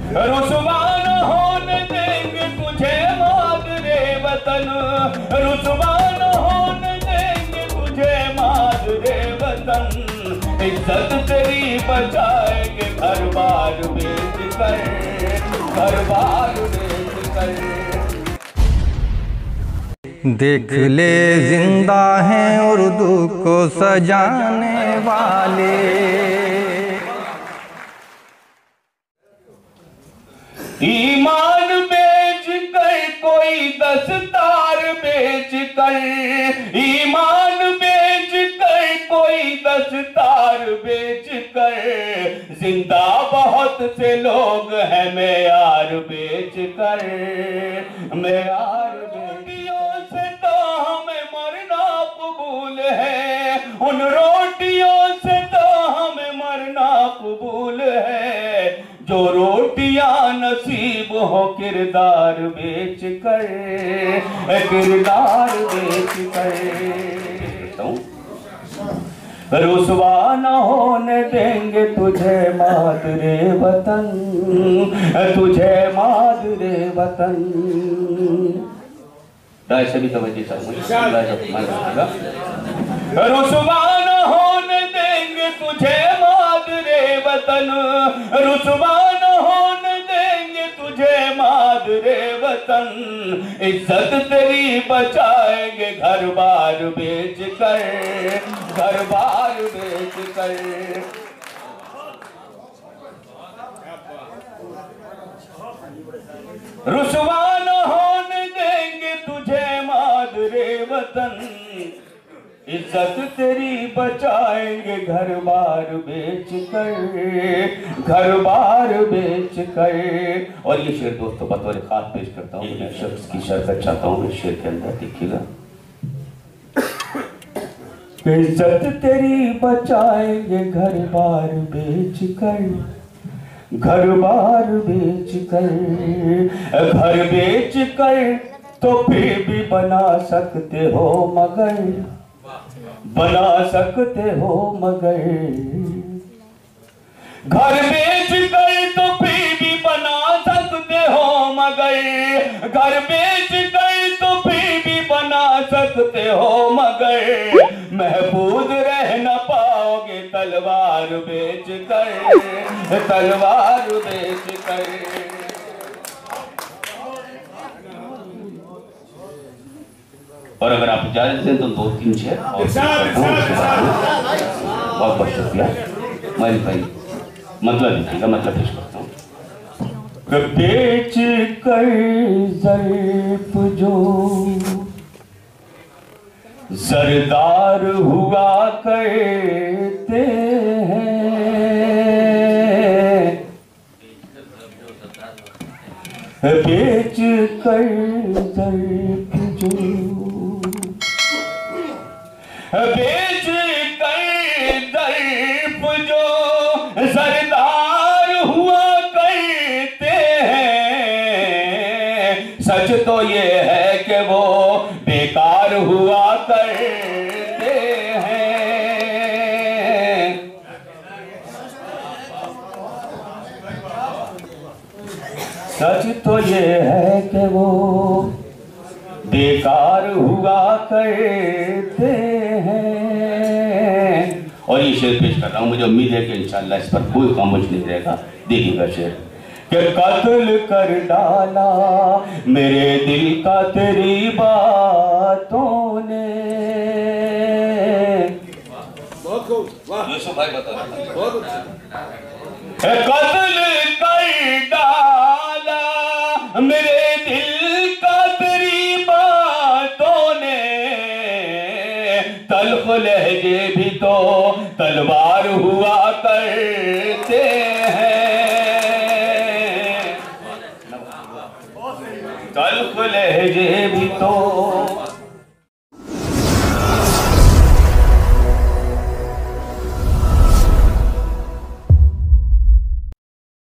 रुसवा न होने देंगे तुझे मादरे वतन, रुसवा न होने देंगे तुझे मादरे वतन। इज्जत तेरी बचाएंगे घर बार बेच कर, घर बार बेच कर। देख ले जिंदा हैं उर्दू को सजाने वाले। ईमान बेच कर कोई दस्तार बेच कर, ईमान बेच कर कोई दस्तार बेच कर। जिंदा बहुत से लोग हैं मेयार बेच कर, मेयार रोटियों से तो हमें मरना कबूल है, उन रोटियों से तो हमें मरना कबूल है। जो रोटियां नसीब हो किरदार बेच कर, किरदार बेच कर। रुसवा न होने देंगे तुझे मादरे वतन, तुझे मादरे वतन। से भी तवज्जो चाहूंगा। रुसवा न होने देंगे तुझे मादरे वतन, रुसवा न होने देंगे तुझे मादरे वतन। इज्जत तेरी बचाएंगे घर बार बेच कर, घर बार बेच कर। रुसवा न होने देंगे तुझे मादरे वतन। इज्जत तेरी बचाएंगे घर बार बेच कर, घर बार बेच कर। और ये शेर दोस्तों बतौर खास पेश करता हूँ, मैं शख्स की शरकत चाहता हूँ इस शेर के अंदर। देखिएगा, इज्जत तेरी बचाएंगे घर बार बेच कर, घर बार बेच कर। घर बेच कर तो फिर भी बना सकते हो मगर, बना सकते हो मगर। घर बेच कर तो फिर भी बना सकते हो मगर, घर बेच कर तो फिर भी बना सकते हो मगर। महफूज रह न पाओगे तलवार बेच कर, तलवार बेच कर। और अगर आप इजाजत दें तो 2-3 शेर और बहुत बहुत शुक्रिया। मैं भाई मतलब लिखिएगा, मतलब पेश करता हूँ। बेच कर ज़र्फ़ जो सरदार हुआ करते हैं, बेच कर ज़र्फ़ जो, बेच कर ज़र्फ़ जो सरदार हुआ करते हैं। सच तो ये है कि वो बेकार हुआ करते हैं। सच तो ये है कि वो बेकार हुआ करते हैं। और ये शेर पेश कर रहा हूँ, मुझे उम्मीद है कि इंशाअल्लाह इस पर कोई खामोश नहीं रहेगा। देखिएगा शेर कि कत्ल कर डाला मेरे दिल का तेरी बातों ने। यूसुफ भाई बता रहा कत्ल कर डाला मेरे दिल का तेरी बातों ने। तल्ख लहजे भी तो तलवार हुआ करते हैं। तल्ख लहजे भी तो